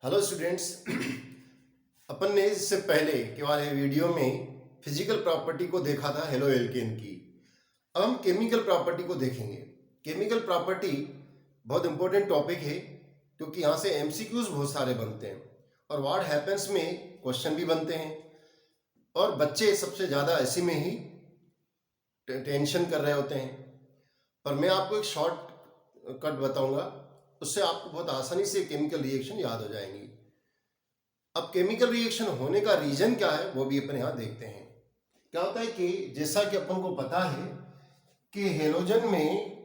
Hello students. अपन ने इससे पहले के वाले वीडियो में फिजिकल प्रॉपर्टी को देखा था हेलो एल्केन की। अब हम केमिकल प्रॉपर्टी को देखेंगे। केमिकल प्रॉपर्टी बहुत इंपॉर्टेंट टॉपिक है क्योंकि यहाँ से एमसीक्यूज बहुत सारे बनते हैं और व्हाट हैपेंस में क्वेश्चन भी बनते हैं और बच्चे सबसे ज़्यादा ऐसे में ही टेंशन कर रहे होते हैं। पर मैं आपको एक शॉर्ट कट बताऊंगा, उससे आपको बहुत आसानी से केमिकल रिएक्शन याद हो जाएंगी। अब केमिकल रिएक्शन होने का रीजन क्या है वो भी अपन यहाँ देखते हैं। क्या होता है कि जैसा कि अपन को पता है कि हेलोजन में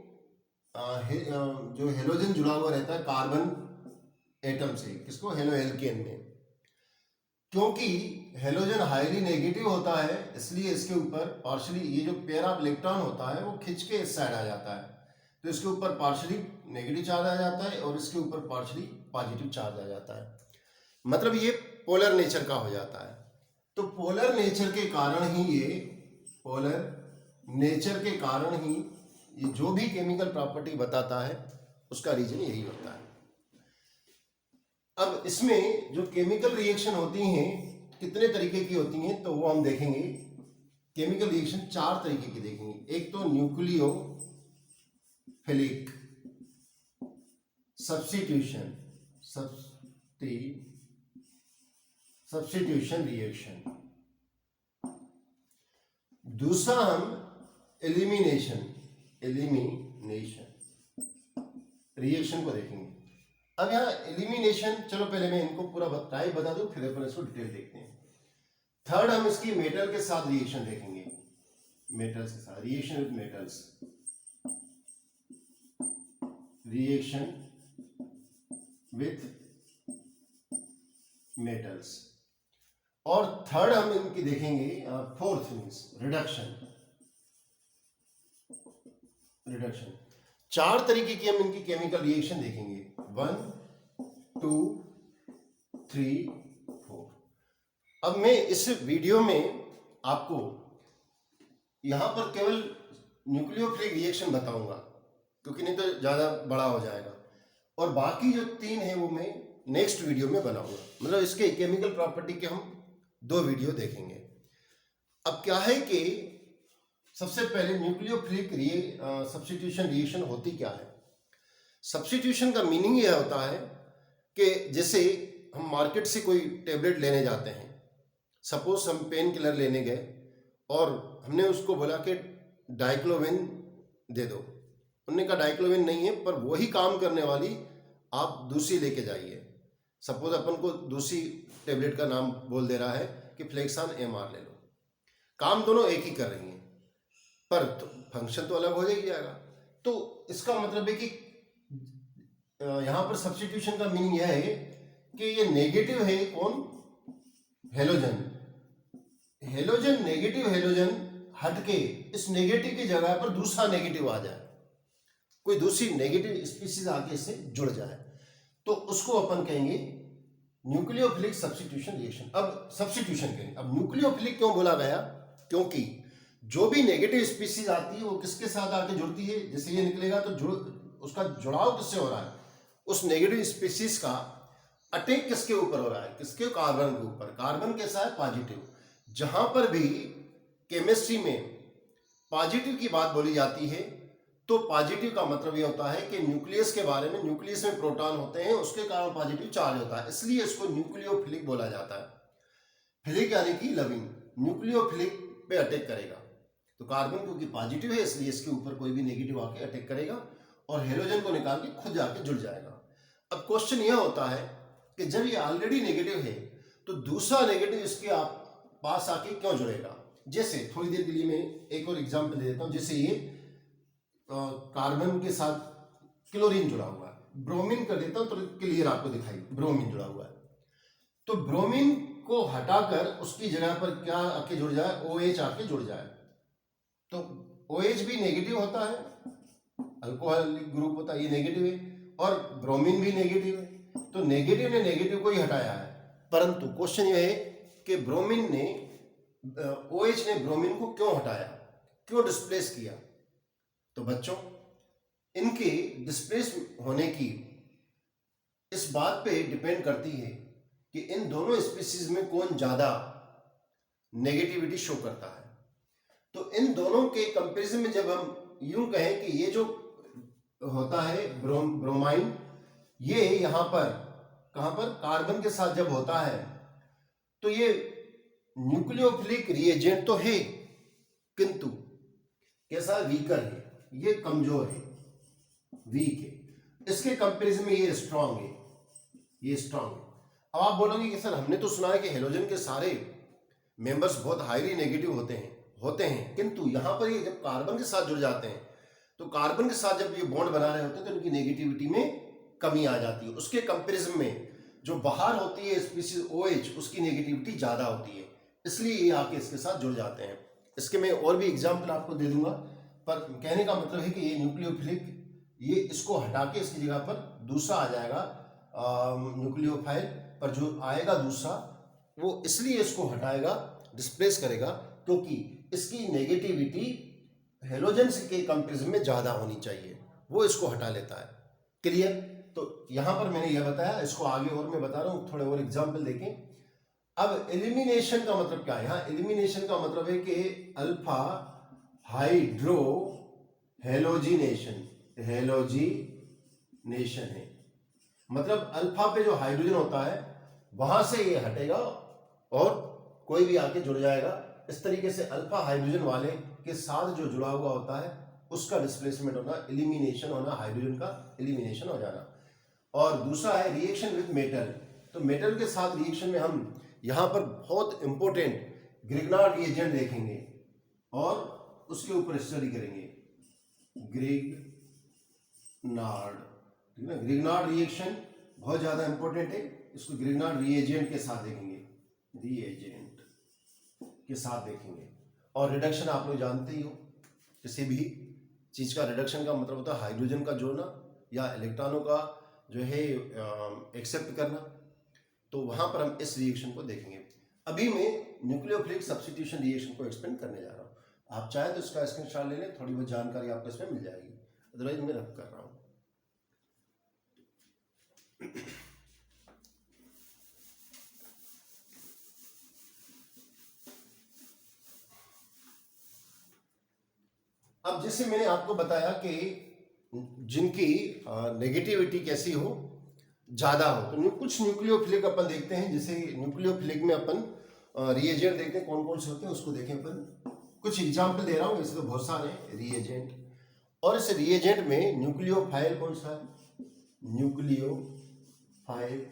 जो हेलोजन जुड़ा हुआ रहता है कार्बन एटम से, किसको, हेलो एल्केन में। क्योंकि हेलोजन हाईली नेगेटिव होता है इसलिए इसके ऊपर पार्शली ये जो पेयर ऑफ इलेक्ट्रॉन होता है वो खिंच के इस साइड आ जाता है, तो इसके ऊपर पार्शली नेगेटिव चार्ज आ जाता है और इसके ऊपर पार्शली पॉजिटिव चार्ज आ जाता है। मतलब ये पोलर नेचर का हो जाता है। तो पोलर नेचर के कारण ही ये जो भी केमिकल प्रॉपर्टी बताता है उसका रीजन यही होता है। अब इसमें जो केमिकल रिएक्शन होती हैं कितने तरीके की होती हैं तो वो हम देखेंगे। केमिकल रिएक्शन 4 तरीके की देखेंगे। एक तो न्यूक्लियोफिलिक सब्स्टिट्यूशन रिएक्शन। दूसरा हम एलिमिनेशन रिएक्शन को देखेंगे। अब यहाँ एलिमिनेशन, चलो पहले मैं इनको पूरा टाइप बता दूं फिर अपन इसको डिटेल देखते हैं। थर्ड हम इसकी मेटल के साथ रिएक्शन देखेंगे, मेटल्स के साथ रिएक्शन विद मेटल्स। और थर्ड हम इनकी देखेंगे, फोर्थ मीन्स रिडक्शन। 4 तरीके की हम इनकी केमिकल रिएक्शन देखेंगे, 1 2 3 4। अब मैं इस वीडियो में आपको यहां पर केवल न्यूक्लियोफिलिक रिएक्शन बताऊंगा क्योंकि नहीं तो ज्यादा बड़ा हो जाएगा, और बाकी जो 3 है वो मैं नेक्स्ट वीडियो में बनाऊंगा। मतलब इसके केमिकल प्रॉपर्टी के हम 2 वीडियो देखेंगे। अब क्या है कि सबसे पहले न्यूक्लियोफिलिक सब्स्टिट्यूशन रिएक्शन होती क्या है। सब्स्टिट्यूशन का मीनिंग यह होता है कि जैसे हम मार्केट से कोई टेबलेट लेने जाते हैं, सपोज हम पेन किलर लेने गए और हमने उसको बोला कि डाइक्लोविन दे दो। उन्होंने कहा डाइक्लोविन नहीं है पर वही काम करने वाली आप दूसरी लेके जाइए। सपोज अपन को दूसरी टेबलेट का नाम बोल दे रहा है कि फ्लेक्सान एमआर ले लो। काम दोनों एक ही कर रही हैं पर फंक्शन तो अलग हो जाएगा। तो इसका मतलब है कि यहां पर सब्स्टिट्यूशन का मीनिंग यह है कि ये नेगेटिव है, कौन, हेलोजन नेगेटिव हेलोजन हटके इस नेगेटिव की जगह पर दूसरा नेगेटिव आ जाए, कोई दूसरी नेगेटिव स्पीशीज आके इससे जुड़ जाए, तो उसको अपन कहेंगे न्यूक्लियोफिलिक सब्स्टिट्यूशन रिएक्शन। अब सब्स्टिट्यूशन कहेंगे। अब न्यूक्लियोफिलिक क्यों बोला गया, क्योंकि जो भी नेगेटिव स्पीशीज आती है वो किसके साथ आके जुड़ती है, जैसे ये निकलेगा तो उसका जुड़ाव किससे हो रहा है, उस नेगेटिव स्पीशीज का अटैक किसके ऊपर हो रहा है, किसके, कार्बन के ऊपर। कार्बन कैसा है, पॉजिटिव। जहां पर भी केमिस्ट्री में पॉजिटिव की बात बोली जाती है तो पॉजिटिव का मतलब यह होता है कि न्यूक्लियस के बारे में, न्यूक्लियस में प्रोटॉन होते हैं उसके कारण पॉजिटिव चार्ज होता है, इसलिए इसको न्यूक्लियोफिलिक बोला जाता है। फिलिक यानी कि लविंग, न्यूक्लियोफिलिक पे अटैक करेगा। तो कार्बन क्योंकि पॉजिटिव है इसलिए इसके ऊपर कोई भी नेगेटिव आके अटैक करेगा और हेलोजन को निकाल के खुद जाके जुड़ जाएगा। अब क्वेश्चन यह होता है कि जब ये ऑलरेडी नेगेटिव है तो दूसरा नेगेटिव इसके पास आके क्यों जुड़ेगा। जैसे थोड़ी देर के लिए मैं एक और एग्जांपल दे देता हूं। जैसे ये कार्बन के साथ क्लोरीन जुड़ा हुआ है, ब्रोमीन कर देता हूं तो क्लियर आपको दिखाई, ब्रोमीन जुड़ा हुआ है। तो ब्रोमीन को हटाकर उसकी जगह पर क्या आके जुड़ जाए, OH आके जुड़ जाए। तो OH भी नेगेटिव होता है, अल्कोहलिक ग्रुप होता है, ये नेगेटिव है, और ब्रोमीन भी नेगेटिव है। तो नेगेटिव ने नेगेटिव को ही हटाया है, परंतु क्वेश्चन ये है कि OH ने ब्रोमीन को क्यों हटाया, क्यों डिस्प्लेस किया। तो बच्चों, इनके डिस्प्लेस होने की इस बात पे डिपेंड करती है कि इन दोनों स्पीसीज में कौन ज्यादा नेगेटिविटी शो करता है। तो इन दोनों के कंपैरिजन में जब हम यूं कहें कि ये जो होता है ब्रोमाइन, ये यहां पर कहां पर कार्बन के साथ जब होता है तो ये न्यूक्लियोफिलिक रिएजेंट तो है, किंतु कैसा वीकर है, ये कमजोर है, वीक है। इसके कंपैरिजन में ये स्ट्रांग है, ये स्ट्रांग है। अब आप बोलोगे कि सर हमने तो सुना है कि हेलोजन के सारे मेंबर्स बहुत हाईली नेगेटिव होते हैं, किंतु यहां पर ये जब कार्बन के साथ जुड़ जाते हैं तो कार्बन के साथ जब ये बॉन्ड बना रहे होते हैं तो इनकी नेगेटिविटी में कमी आ जाती है। उसके कंपैरिजन में जो बाहर होती है स्पीसीज OH, उसकी नेगेटिविटी ज्यादा होती है, इसलिए ये आके इसके साथ जुड़ जाते हैं। इसके मैं और भी एग्जाम्पल आपको दे दूंगा, पर कहने का मतलब है कि ये न्यूक्लियोफिलिक, ये इसको हटा के इसकी जगह पर दूसरा आ जाएगा न्यूक्लियोफाइल, पर जो आएगा दूसरा वो इसलिए इसको हटाएगा, डिस्प्लेस करेगा, क्योंकि इसकी नेगेटिविटी हेलोजन के कंपैरिजन में ज्यादा होनी चाहिए, वो इसको हटा लेता है। क्लियर? तो यहां पर मैंने यह बताया, इसको आगे और मैं बता रहा हूं, थोड़े और एग्जाम्पल देखें। अब एलिमिनेशन का मतलब क्या है? यहाँ एलिमिनेशन का मतलब है कि अल्फा हाइड्रो हेलोजिनेशन, हेलोजिनेशन है, मतलब अल्फा पे जो हाइड्रोजन होता है वहां से ये हटेगा और कोई भी आके जुड़ जाएगा। इस तरीके से अल्फा हाइड्रोजन वाले के साथ जो जुड़ा हुआ होता है उसका डिस्प्लेसमेंट होना, एलिमिनेशन होना, हाइड्रोजन का एलिमिनेशन हो जाना। और दूसरा है रिएक्शन विद मेटल। तो मेटल के साथ रिएक्शन में हम यहां पर बहुत इंपॉर्टेंट ग्रिग्नार्ड रिएजेंट देखेंगे और उसके ऊपर स्टडी करेंगे। ग्रिग्नार्ड, ठीक है, ग्रिग्नार्ड रिएक्शन बहुत ज्यादा इंपॉर्टेंट है, इसको ग्रिग्नार्ड रिएजेंट के साथ देखेंगे, रिएजेंट के साथ देखेंगे। और रिडक्शन आप लोग जानते ही हो, किसी भी चीज का रिडक्शन का मतलब होता है हाइड्रोजन का जोड़ना या इलेक्ट्रॉनों का जो है एक्सेप्ट करना। तो वहां पर हम इस रिएक्शन को देखेंगे। अभी मैं न्यूक्लियोफिलिक सब्स्टिट्यूशन रिएक्शन को एक्सप्लेन करने जा रहा हूं। आप चाहे तो इसका स्क्रीनशॉट ले लें, थोड़ी बहुत जानकारी आपको इसमें मिल जाएगी, अदरवाइज मैं रब कर रहा हूं। अब जैसे मैंने आपको बताया कि जिनकी नेगेटिविटी कैसी हो, ज्यादा हो, तो कुछ न्यूक्लियोफिलिक अपन देखते हैं। जैसे न्यूक्लियोफिलिक में अपन रिएजेंट देखते हैं कौन कौन से होते हैं, उसको देखें अपन। कुछ एग्जाम्पल दे रहा हूं, ऐसे तो बहुत सारे रिएजेंट। और इस रिएजेंट में न्यूक्लियोफाइल कौन सा है? न्यूक्लियोफाइल।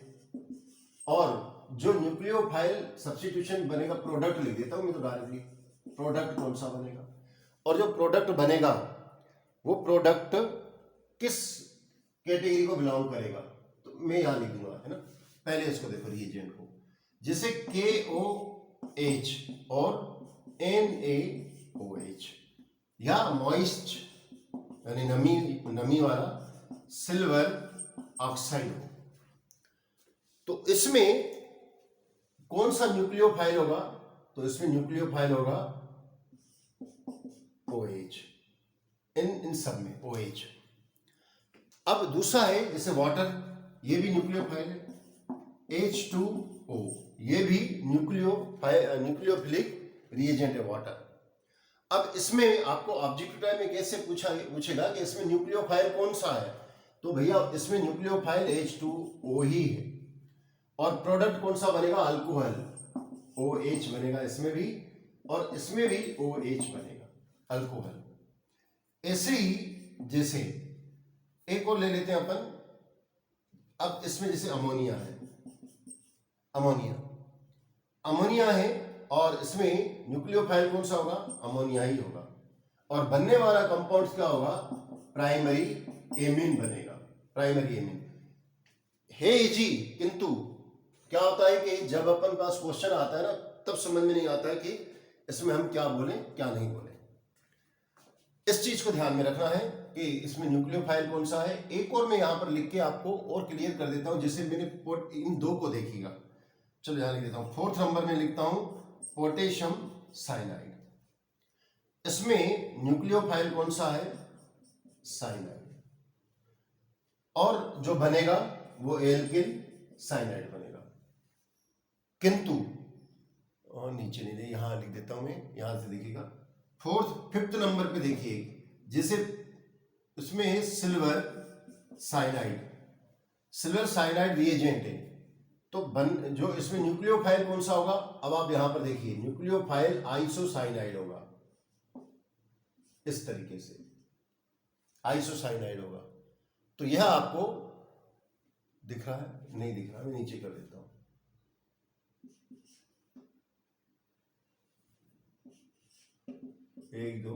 और जो न्यूक्लियोफाइल सब्स्टिट्यूशन बनेगा, प्रोडक्ट लिख देता हूं मैं तो डायरेक्टली, प्रोडक्ट कौन सा बनेगा। और जो प्रोडक्ट बनेगा वो प्रोडक्ट किस कैटेगरी को बिलोंग करेगा, तो मैं यहां लिख दूंगा, है ना। पहले इसको देखो रिएजेंट को, जैसे KOH और NaOH, या मॉइस्ट यानी नमी वाला सिल्वर ऑक्साइड हो, तो इसमें कौन सा न्यूक्लियोफाइल होगा? तो इसमें न्यूक्लियोफाइल होगा OH, इन सब में OH। अब दूसरा है जैसे वाटर, ये भी न्यूक्लियोफाइल है, H2O, ये भी न्यूक्लियोफिलिक रिएजेंट है, वाटर। अब इसमें आपको ऑब्जेक्टिव टाइप में कैसे पूछेगा कि इसमें न्यूक्लियोफाइल कौन सा है, तो भैया इसमें न्यूक्लियोफाइल H2O ही है। और प्रोडक्ट कौन सा बनेगा? अल्कोहल, OH बनेगा इसमें भी, और इसमें भी OH बनेगा, अल्कोहल। ऐसे ही जैसे एक और ले लेते हैं अपन। अब इसमें जैसे अमोनिया है, अमोनिया है, और इसमें न्यूक्लियोफाइल कौन सा होगा? अमोनिया ही होगा। और बनने वाला कंपाउंड क्या होगा? प्राइमरी एमीन बनेगा, प्राइमरी एमीन है जी। किंतु क्या होता है कि जब अपन पास क्वेश्चन आता है ना, तब समझ में नहीं आता है कि इसमें हम क्या बोलें क्या नहीं बोलें। इस चीज को ध्यान में रखना है कि इसमें न्यूक्लियोफाइल कौन सा है। एक और मैं यहां पर लिख के आपको और क्लियर कर देता हूं, जैसे मैंने इन दो को देखिएगा। चलो यहां लिख देता हूं, 4th नंबर में लिखता हूं पोटेशियम साइनाइड। इसमें न्यूक्लियोफाइल कौन सा है? साइनाइड। और जो बनेगा वो एल्किल साइनाइड बनेगा। किंतु और नीचे नहीं दे, यहां लिख देता हूं मैं, यहां से देखिएगा फिफ्थ नंबर पे देखिए, जैसे उसमें है silver cyanide, silver cyanide reagent है, तो जो इसमें न्यूक्लियोफाइल कौन सा होगा, अब आप यहां पर देखिए न्यूक्लियोफाइल आइसोसाइनाइड होगा, इस तरीके से आइसोसाइनाइड होगा। तो यह आपको दिख रहा है, नहीं दिख रहा, मैं नीचे कर देता हूं, एक दो,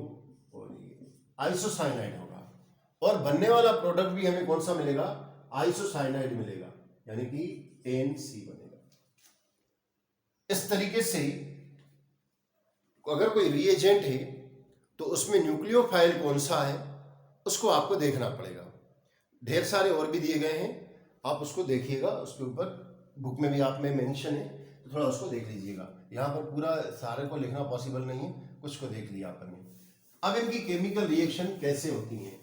और ये आइसोसाइनाइड होगा, और बनने वाला प्रोडक्ट भी हमें कौन सा मिलेगा, आइसोसाइनाइड मिलेगा, यानी कि NC बनेगा। इस तरीके से अगर कोई रिएजेंट है तो उसमें न्यूक्लियोफाइल कौन सा है उसको आपको देखना पड़ेगा। ढेर सारे और भी दिए गए हैं, आप उसको देखिएगा, उसके ऊपर बुक में भी आप में मेंशन है, तो थोड़ा उसको देख लीजिएगा। यहाँ पर पूरा सारे को लिखना पॉसिबल नहीं है, कुछ को देख लिया आपने। अब इनकी केमिकल रिएक्शन कैसे होती हैं,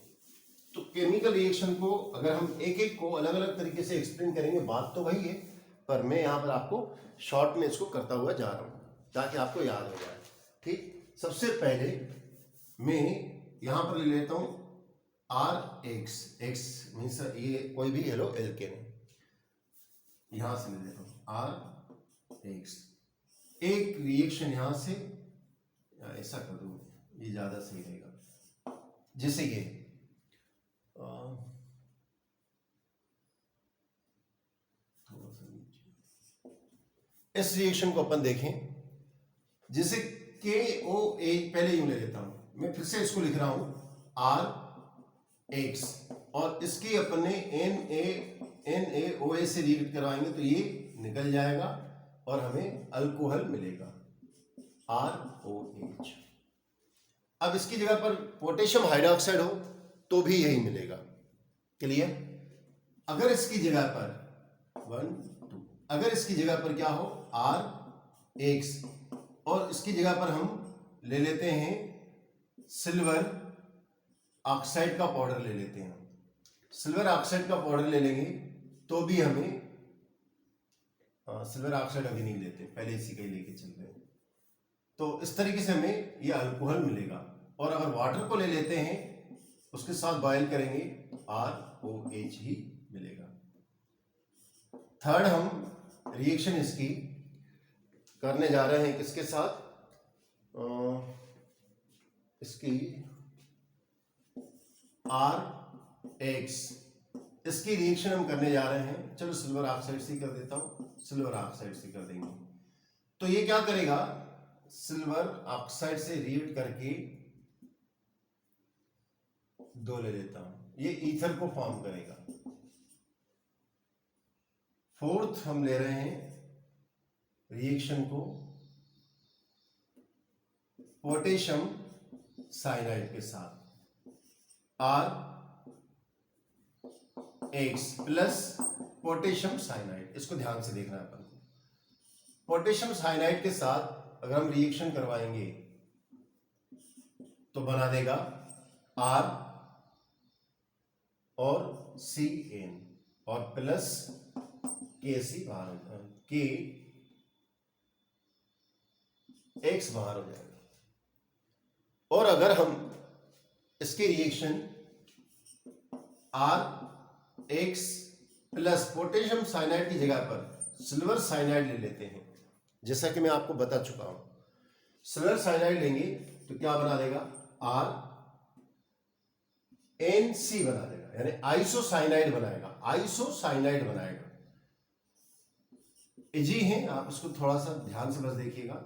तो केमिकल रिएक्शन को अगर हम एक एक को अलग अलग तरीके से एक्सप्लेन करेंगे, बात तो वही है, पर मैं यहाँ पर आपको शॉर्ट में इसको करता हुआ जा रहा हूँ ताकि आपको याद हो जाए। ठीक, सबसे पहले मैं यहाँ पर ले लेता हूँ RX, X मीन्स ये कोई भी येलो एल्केन है, यहां से ले लेता हूँ RX। एक रिएक्शन यहां से ऐसा कर दूं, ये ज्यादा सही रहेगा, जैसे ये थोड़ा सा नीचे, इस रिएक्शन को अपन देखें, जैसे KOH, पहले यूं ले लेता हूं मैं, फिर से इसको लिख रहा हूं RX, और इसकी अपन ने NaOH से रिएक्ट करवाएंगे तो ये निकल जाएगा और हमें अल्कोहल मिलेगा ROH। अब इसकी जगह पर पोटेशियम हाइड्रोक्साइड हो तो भी यही मिलेगा। क्लियर? अगर इसकी जगह पर 1 2, अगर इसकी जगह पर क्या हो RX, और इसकी जगह पर हम ले लेते हैं सिल्वर ऑक्साइड का पाउडर ले लेते हैं, सिल्वर ऑक्साइड का पाउडर ले लेंगे तो भी हमें सिल्वर ऑक्साइड अभी नहीं लेते, पहले इसी का ही लेके चल रहे हैं, तो इस तरीके से हमें ये अल्कोहल मिलेगा। और अगर वाटर को ले लेते हैं उसके साथ बॉयल करेंगे ROH ही मिलेगा। थर्ड हम रिएक्शन इसकी करने जा रहे हैं किसके साथ, इसकी RX, इसकी रिएक्शन हम करने जा रहे हैं, चलो सिल्वर ऑक्साइड से कर देता हूं, सिल्वर ऑक्साइड से कर देंगे तो ये क्या करेगा, सिल्वर ऑक्साइड से रिएक्ट करके दो ले लेता हूं, ये ईथर को फॉर्म करेगा। फोर्थ हम ले रहे हैं रिएक्शन को पोटेशियम साइनाइड के साथ, RX प्लस पोटेशियम साइनाइड, इसको ध्यान से देखना है अपन को। पोटेशियम साइनाइड के साथ अगर हम रिएक्शन करवाएंगे तो बना देगा R और CN और प्लस KC बाहर, KX बाहर हो जाएगा। और अगर हम इसके reaction RX plus potassium cyanide की जगह पर सिल्वर साइनाइड ले लेते हैं, जैसा कि मैं आपको बता चुका हूं, सिल्वर साइनाइड लेंगे तो क्या बना देगा, RNC बना देगा, यानी आइसोसाइनाइड बनाएगा, आइसोसाइनाइड बनाएगा। इजी है, आप इसको थोड़ा सा ध्यान से बस देखिएगा।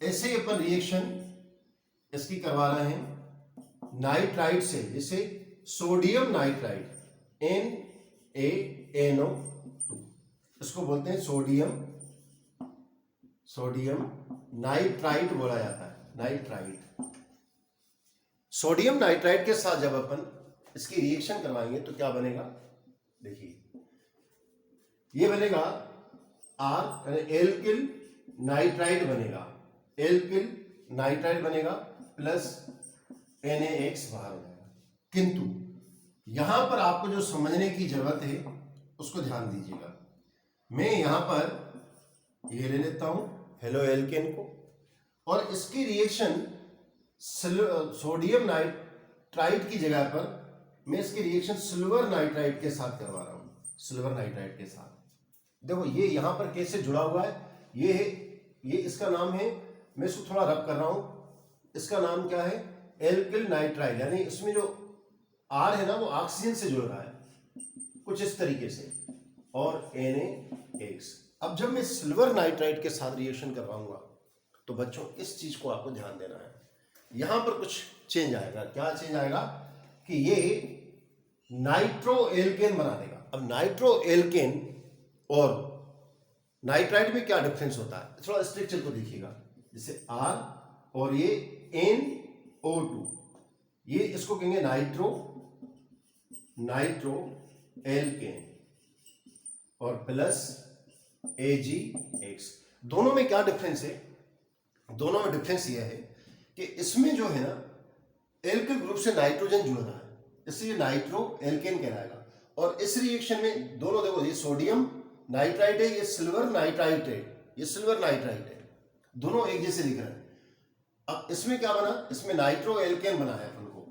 ऐसे ही अपन रिएक्शन इसकी करवा रहे हैं नाइट्राइट से, जैसे सोडियम नाइट्राइट NaNO2, इसको बोलते हैं सोडियम नाइट्राइट बोला जाता है, नाइट्राइट। सोडियम नाइट्राइट के साथ जब अपन इसकी रिएक्शन करवाएंगे तो क्या बनेगा, देखिए ये बनेगा R, एल्किल नाइट्राइट बनेगा, एल्किल नाइट्राइट बनेगा प्लस NaX बाहर हो जाएगा। किंतु यहां पर आपको जो समझने की जरूरत है उसको ध्यान दीजिएगा। मैं यहाँ पर ये ले लेता हूँ हेलो एल्केन को, और इसकी रिएक्शन सोडियम नाइट्राइट की जगह पर मैं इसकी रिएक्शन सिल्वर नाइट्राइट के साथ करवा रहा हूँ, सिल्वर नाइट्राइट के साथ। देखो ये यहाँ पर कैसे जुड़ा हुआ है, ये इसका नाम है, मैं इसको थोड़ा रब कर रहा हूँ, इसका नाम क्या है, एल्किल नाइट्राइल, यानी इसमें जो आर है ना वो ऑक्सीजन से जुड़ रहा है कुछ इस तरीके से, और Na(X). अब जब मैं सिल्वर नाइट्राइट के साथ रिएक्शन करवाऊंगा तो बच्चों इस चीज को आपको ध्यान देना है, यहां पर कुछ चेंज आएगा। क्या चेंज आएगा कि ये नाइट्रो एल्केन बना देगा। अब नाइट्रो एल्केन और नाइट्राइट में क्या डिफरेंस होता है, थोड़ा स्ट्रक्चर को देखिएगा, जैसे R और ये NO2, ये इसको कहेंगे नाइट्रो एल्केन और प्लस AgX। दोनों में क्या डिफरेंस है, दोनों में डिफरेंस यह है कि इसमें जो है ना एल्किल ग्रुप से नाइट्रोजन जुड़ रहा है, इसलिए नाइट्रो एल्केन कहलाएगा। और इस रिएक्शन में दोनों, देखो ये सोडियम नाइट्राइट है, ये सिल्वर नाइट्राइट है, ये सिल्वर नाइट्राइट है, दोनों एक जैसे दिख रहे हैं। अब इसमें क्या बना, इसमें नाइट्रो एल्केन बना है अपन को,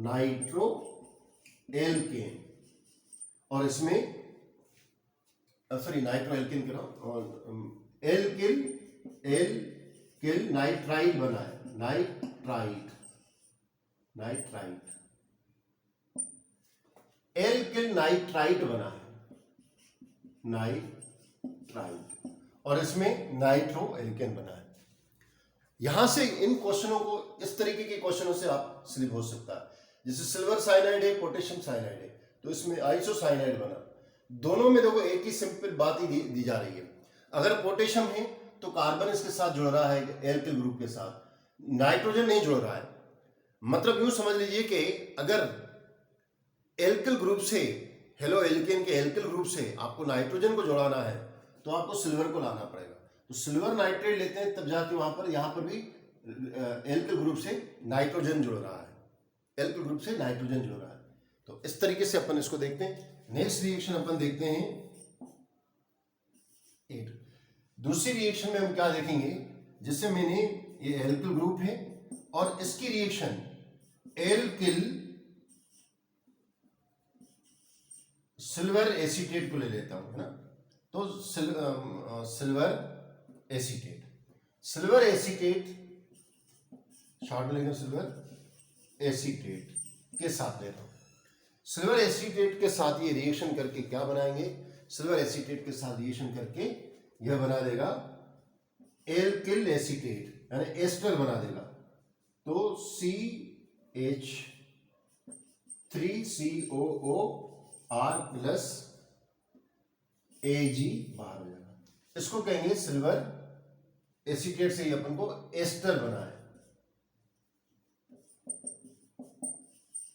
नाइट्रो एल्केन, और इसमें सॉरी नाइट्रो एल्केन कह रहा हूं, और एल्किल नाइट्राइल बना है, नाइट्राइट एल्किल नाइट्राइट बना है, नाइट्राइट, और इसमें नाइट्रो एल्केन बना है। यहां से इन क्वेश्चनों को, इस तरीके के क्वेश्चनों से आप स्लिप हो सकता है, जैसे सिल्वर साइनाइड है, पोटेशियम साइनाइड है, तो इसमें आइसोसाइनाइड बना। दोनों में देखो एक ही सिंपल बात ही दी जा रही है। अगर पोटेशियम है तो कार्बन इसके साथ जुड़ रहा है एल्किल ग्रुप के साथ, नाइट्रोजन नहीं जुड़ रहा है। मतलब यूं समझ लीजिए कि अगर एल्किल ग्रुप से, हेलो एल्केन के एल्किल ग्रुप से आपको नाइट्रोजन को जोड़ाना है तो आपको सिल्वर को लाना पड़ेगा। तो सिल्वर नाइट्रेट लेते हैं तब जाके वहां पर, यहां पर भी एल्किल ग्रुप से नाइट्रोजन जुड़ रहा है, एल्किल ग्रुप से नाइट्रोजन जुड़ रहा है। तो इस तरीके से अपन इसको देखते हैं। नेक्स्ट रिएक्शन अपन देखते हैं 8। दूसरी रिएक्शन में हम क्या देखेंगे, जिससे मैंने, ये एल्किल ग्रुप है और इसकी रिएक्शन एल्किल सिल्वर एसीटेट को ले लेता हूं, है ना। तो सिल्वर एसीटेट शॉर्ट में लेंगे, सिल्वर एसीटेट के साथ लेता हूं। सिल्वर एसीटेट के साथ ये रिएक्शन करके क्या बनाएंगे, सिल्वर एसीटेट के साथ रिएक्शन करके यह बना देगा एल्किल एसीटेट, यानी एस्टर बना देगा। तो CH3COOR प्लस Ag बाहर हो जाएगा। इसको कहेंगे सिल्वर एसीटेट से ही अपन को एस्टर बना है,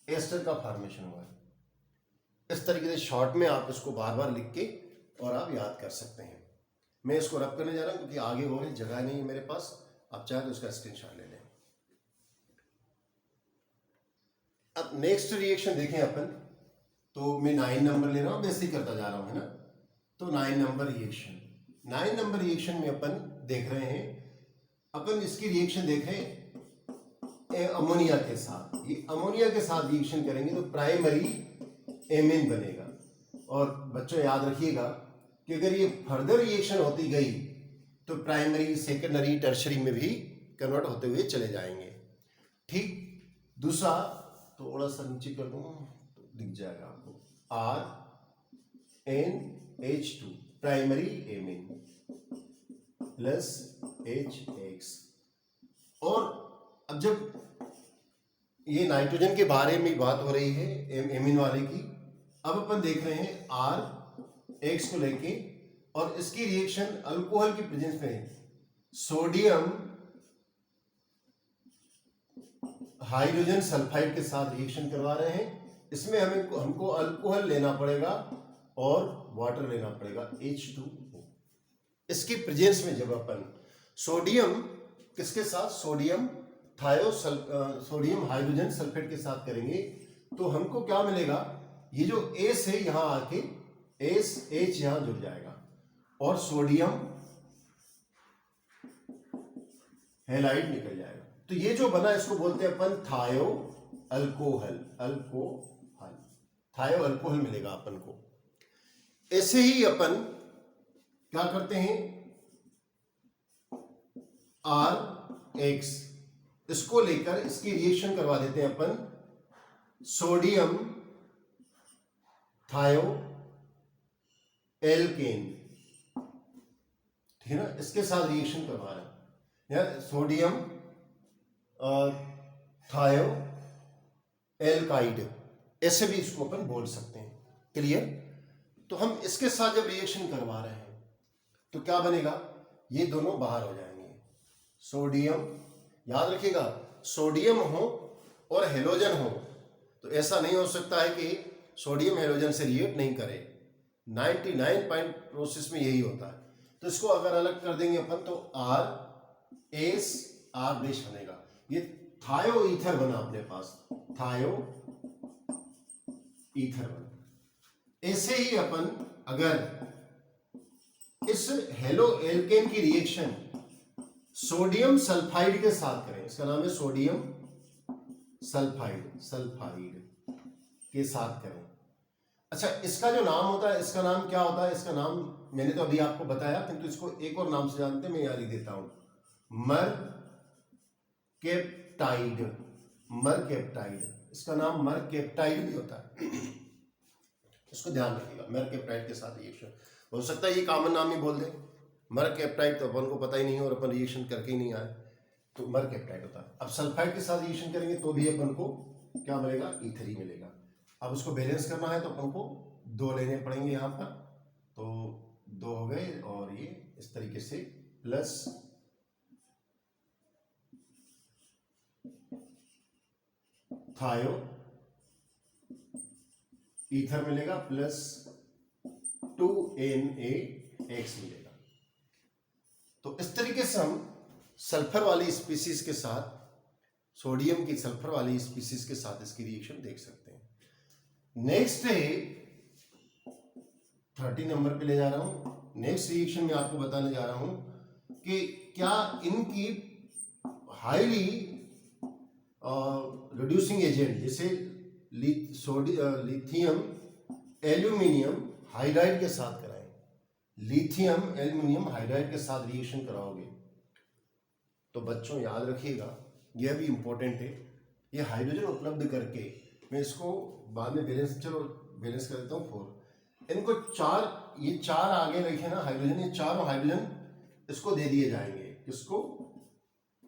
एस्टर का फॉर्मेशन हुआ है। इस तरीके से शॉर्ट में आप इसको बार बार लिख के और आप याद कर सकते हैं। मैं इसको रब करने जा रहा हूं क्योंकि आगे और जगह नहीं है मेरे पास, आप चाहे तो उसका स्क्रीनशॉट ले लें। अब नेक्स्ट रिएक्शन देखें अपन, तो मैं 9 नंबर ले रहा हूं, वैसे ही करता जा रहा हूं, है ना। तो 9 नंबर रिएक्शन में अपन देख रहे हैं, अपन इसकी रिएक्शन देख रहे हैं अमोनिया के साथ। ये अमोनिया के साथ रिएक्शन करेंगे तो प्राइमरी एमीन बनेगा। और बच्चों याद रखिएगा कि अगर ये फर्दर रिएक्शन होती गई तो प्राइमरी, सेकेंडरी, टर्शरी में भी कन्वर्ट होते हुए चले जाएंगे। ठीक। दूसरा थोड़ा सा नीचे कर दूं तो दिख जाएगा आपको, RNH2 primary amine plus HX। और अब जब ये नाइट्रोजन के बारे में बात हो रही है एमीन वाले की, अब अपन देख रहे हैं RX को लेके, और इसकी रिएक्शन अल्कोहल की प्रेजेंस में सोडियम हाइड्रोजन सल्फाइड के साथ रिएक्शन करवा रहे हैं। इसमें हमको अल्कोहल लेना पड़ेगा और वाटर लेना पड़ेगा H2O। इसकी प्रेजेंस में जब अपन सोडियम किसके साथ, सोडियम हाइड्रोजन सल्फेट के साथ करेंगे तो हमको क्या मिलेगा, ये जो एस है यहां आके एस एच यहां जुड़ जाएगा और सोडियम हैलाइड निकल जाएगा। तो ये जो बना इसको बोलते हैं अपन थायो अल्कोहल। अल्कोहल, थायो अल्कोहल मिलेगा अपन को। ऐसे ही अपन क्या करते हैं, आर एक्स, इसको लेकर इसकी रिएक्शन करवा देते हैं अपन सोडियम थायो एल्केन, ठीक है ना, इसके साथ रिएक्शन करवा रहे हैं, या सोडियम थायो एल्काइड, ऐसे भी इसको अपन बोल सकते हैं। क्लियर? तो हम इसके साथ जब रिएक्शन करवा रहे हैं तो क्या बनेगा, ये दोनों बाहर हो जाएंगे। सोडियम, याद रखिएगा, सोडियम हो और हेलोजन हो तो ऐसा नहीं हो सकता है कि सोडियम हेलोजन से रिएक्ट नहीं करे। 99 प्रोसेस में यही होता है। तो इसको अगर अलग कर देंगे अपन तो आर एस आर बेस बनेगा। ये थायो ईथर बना अपने पास, थायो ईथर बना। ऐसे ही अपन अगर इस हेलो एल्केन की रिएक्शन सोडियम सल्फाइड के साथ करें, इसका नाम है सोडियम सल्फाइड, सल्फाइड के साथ करें। अच्छा, इसका जो नाम होता है, इसका नाम क्या होता है, इसका नाम मैंने तो अभी आपको बताया, किंतु इसको एक और नाम से जानते हैं, मैं याद लिख देता हूं, मरकेप्टाइड। मरकेप्टाइड, इसका नाम मरकेप्टाइड भी होता है, इसको ध्यान रखिएगा। मरकेप्टाइड के साथ रिएक्शन हो सकता है ये कॉमन नाम ही बोल दें, मरकेप्टाइड तो अपन को पता ही नहीं है और अपन रिएक्शन करके ही नहीं आए, तो मरकेप्टाइड होता है। अब सल्फाइड के साथ रिएक्शन करेंगे तो भी अपन को क्या मिलेगा, ईथर ही मिलेगा। अब उसको बैलेंस करना है तो अपन को 2 लेने पड़ेंगे यहाँ पर, तो 2 हो गए और ये इस तरीके से प्लस थायो ईथर मिलेगा प्लस 2NaX मिलेगा। तो इस तरीके से हम सल्फर वाली स्पीसीज के साथ, सोडियम की सल्फर वाली स्पीसीज के साथ इसकी रिएक्शन देख सकते हैं। नेक्स्ट है 30 नंबर पे ले जा रहा हूं। नेक्स्ट रिएक्शन में आपको बताने जा रहा हूं कि क्या इनकी हाईली रिड्यूसिंग एजेंट जैसे लिथियम एल्यूमिनियम हाइड्राइड के साथ कराएं, लिथियम एल्यूमिनियम हाइड्राइड के साथ रिएक्शन कराओगे तो बच्चों याद रखिएगा, यह भी इंपॉर्टेंट है, ये हाइड्रोजन उपलब्ध करके, मैं इसको बाद में बैलेंस, चलो बैलेंस कर देता हूँ 4, इनको 4, ये 4 आगे रखे ना हाइड्रोजन, ये चारों हाइड्रोजन इसको दे दिए जाएंगे, किसको,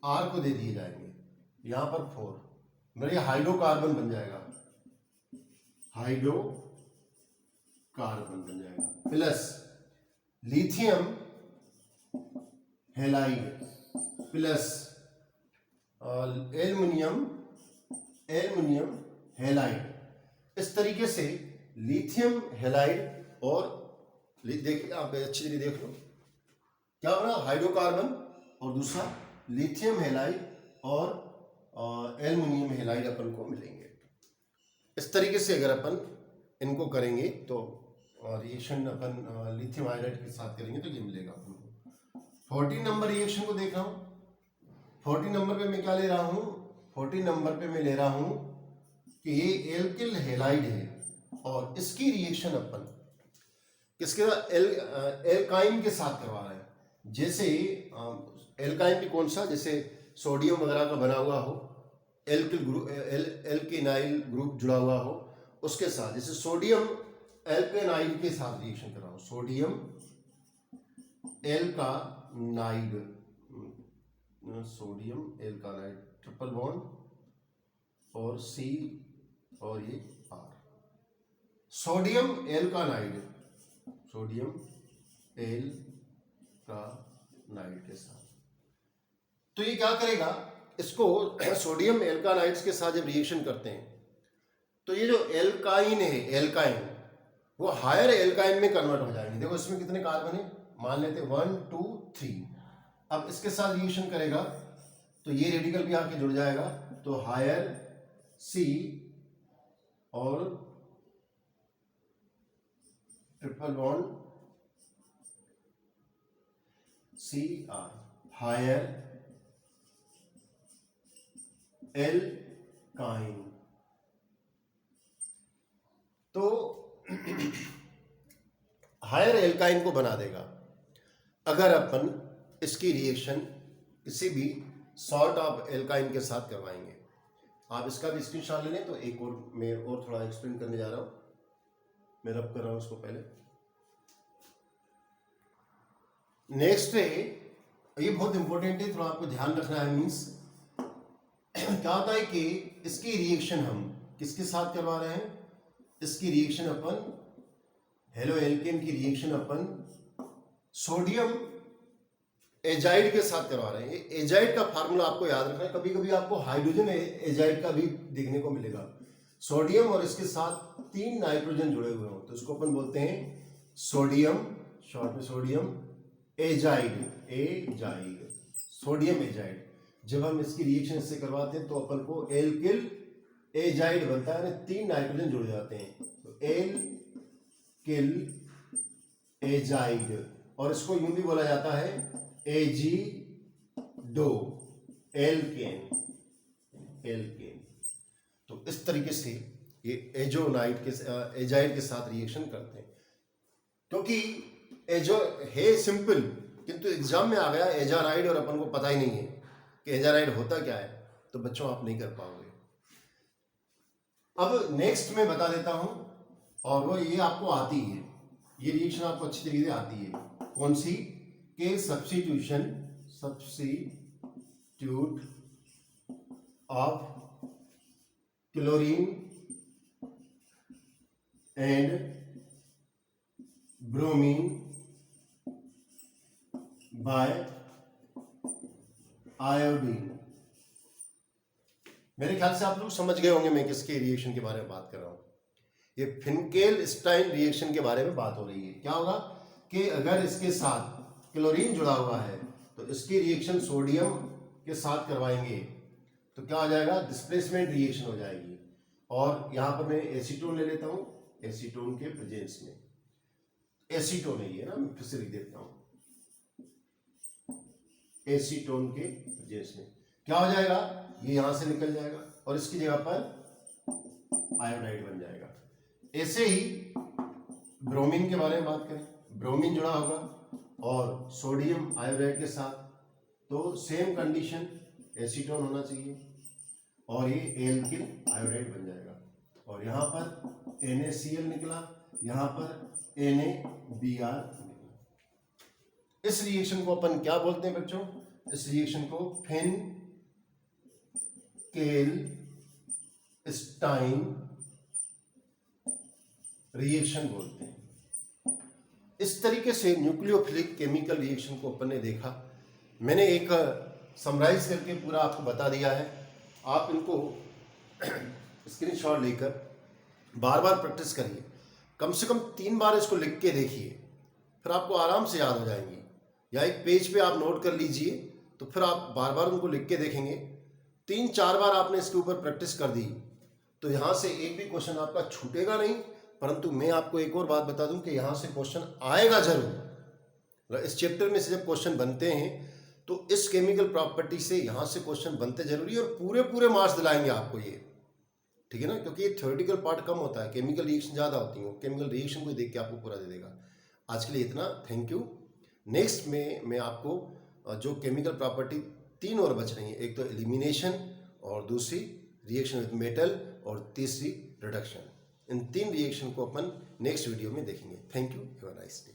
आर को दे दिए जाएंगे, यहां पर 4, मेरा ये हाइड्रोकार्बन बन जाएगा, हाइड्रोकार्बन बन जाएगा, plus lithium halide plus aluminium halide. इस तरीके से लिथियम हैलाइड और देखिए, आप अच्छी तरह देख लो क्या बना, हाइड्रोकार्बन और दूसरा लिथियम हैलाइड और एल्युमिनियम हैलाइड अपन को मिलेंगे। इस तरीके से अगर अपन इनको करेंगे तो रिएक्शन अपन लिथियम हाइड्राइड के साथ करेंगे तो ये मिलेगा अपन को। 14 नंबर रिएक्शन को देख रहा हूं। 14 नंबर पे मैं क्या ले रहा हूं, 14 नंबर पे मैं ले रहा हूं कि ये एल्किल हैलाइड है और इसकी रिएक्शन अपन किसके साथ, एल्काइन के साथ करवा रहे हैं। जैसे एल्काइन भी कौन सा, जैसे सोडियम वगैरह का बना हुआ हो, एल्किल ग्रुप, एल्केनाइल ग्रुप जुड़ा हुआ हो, उसके साथ, जैसे सोडियम एल्केनाइड के साथ रिएक्शन कर रहा हूं, सोडियम एल्कानाइड, सोडियम एल्कानाइड, ट्रिपल बॉन्ड और C और ये R, सोडियम एल्कानाइड, सोडियम एल्कानाइड के साथ। तो ये क्या करेगा, इसको सोडियम एल्कानाइड्स के साथ जब रिएक्शन करते हैं तो ये जो एल्काइन है, एल्काइन वो हायर एल्काइन में कन्वर्ट हो जाएंगे। देखो इसमें कितने कार्बन है, मान लेते 1 2 3। अब इसके साथ रिएक्शन करेगा तो ये रेडिकल भी आके जुड़ जाएगा, तो हायर C और triple bond Cr, higher alkyne. तो हायर एल्काइन को बना देगा अगर अपन इसकी रिएक्शन किसी भी सॉल्ट ऑफ एल्काइन के साथ करवाएंगे। आप इसका भी स्क्रीनशॉट ले लें। तो एक और मैं और थोड़ा एक्सप्लेन करने जा रहा हूं। मैं रब कर रहा हूं उसको पहले। नेक्स्ट है, ये बहुत इंपॉर्टेंट है, थोड़ा आपको ध्यान रखना है। मीन्स क्या होता है कि इसकी रिएक्शन हम किसके साथ करवा रहे हैं? इसकी रिएक्शन अपन हेलो एल्केन की रिएक्शन अपन सोडियम एजाइड के साथ करवा रहे हैं। एजाइड का फार्मूला आपको याद रखना है। कभी कभी आपको हाइड्रोजन एजाइड का भी देखने को मिलेगा। सोडियम और इसके साथ 3 नाइट्रोजन जुड़े हुए हों तो इसको अपन बोलते हैं सोडियम, शॉर्ट में सोडियम एजाइड, सोडियम एजाइड। जब हम इसकी रिएक्शन इससे करवाते हैं तो अपन को एल्किल एजाइड बनता है, 3 नाइट्रोजन जुड़ जाते हैं तो एल्किल एजाइड। और इसको यूं भी बोला जाता है एजीडो एल्केन। तो इस तरीके से ये एजोनाइड के एजाइड के साथ रिएक्शन करते हैं। क्योंकि एजो है सिंपल, किंतु एग्जाम में आ गया एजाराइड और अपन को पता ही नहीं है कि एजाराइड होता क्या है, तो बच्चों आप नहीं कर पाओगे। अब नेक्स्ट मैं बता देता हूं, और वो ये आपको आती है, ये रिएक्शन आपको अच्छी तरीके से आती है। कौन सी? के substitute of chlorine and bromine by iodine. मेरे ख्याल से आप लोग समझ गए होंगे मैं किसके रिएक्शन के बारे में बात कर रहा हूं। ये फिनकेल-स्टाइन रिएक्शन के बारे में बात हो रही है। क्या होगा कि अगर इसके साथ क्लोरीन जुड़ा हुआ है तो इसकी रिएक्शन सोडियम के साथ करवाएंगे तो क्या हो जाएगा? डिस्प्लेसमेंट रिएक्शन हो जाएगी। और यहां पर मैं एसीटोन ले लेता हूं, एसीटोन के प्रेजेंस में। एसीटोन है ये ना, मैं फिर से लिख देता हूं, एसीटोन के प्रेजेंस में क्या हो जाएगा? ये यहां से निकल जाएगा और इसकी जगह पर आयोडाइड बन जाएगा। ऐसे ही ब्रोमीन के बारे में बात करें, ब्रोमीन जुड़ा होगा और सोडियम आयोडाइड के साथ, तो सेम कंडीशन, एसीटोन होना चाहिए और ये एल्किल आयोडाइड बन जाएगा। और यहां पर NaCl निकला, यहां पर NaBr निकला। इस रिएक्शन को अपन क्या बोलते हैं बच्चों? इस रिएक्शन को फिनकेल-स्टाइन रिएक्शन बोलते हैं। इस तरीके से न्यूक्लियोफिलिक केमिकल रिएक्शन को अपन ने देखा। मैंने एक समराइज करके पूरा आपको बता दिया है। आप इनको स्क्रीनशॉट लेकर बार बार प्रैक्टिस करिए, कम से कम 3 बार इसको लिख के देखिए, फिर आपको आराम से याद हो जाएंगी। या एक पेज पे आप नोट कर लीजिए, तो फिर आप बार बार उनको लिख के देखेंगे। 3-4 बार आपने इसके ऊपर प्रैक्टिस कर दी तो यहाँ से एक भी क्वेश्चन आपका छूटेगा नहीं। परंतु मैं आपको एक और बात बता दूं कि यहाँ से क्वेश्चन आएगा जरूर। इस चैप्टर में से जब क्वेश्चन बनते हैं तो इस केमिकल प्रॉपर्टी से यहाँ से क्वेश्चन बनते जरूरी और पूरे मार्क्स दिलाएंगे आपको ये, ठीक है ना? क्योंकि ये थ्योरेटिकल पार्ट कम होता है, केमिकल रिएक्शन ज़्यादा होती है। केमिकल रिएक्शन को देख के आपको पूरा दे देगा। आज के लिए इतना, थैंक यू। नेक्स्ट में मैं आपको जो केमिकल प्रॉपर्टी 3 और बच रही है, एक तो एलिमिनेशन और दूसरी रिएक्शन विद मेटल और तीसरी रिडक्शन, इन 3 रिएक्शन को अपन नेक्स्ट वीडियो में देखेंगे। Thank you, have a nice day.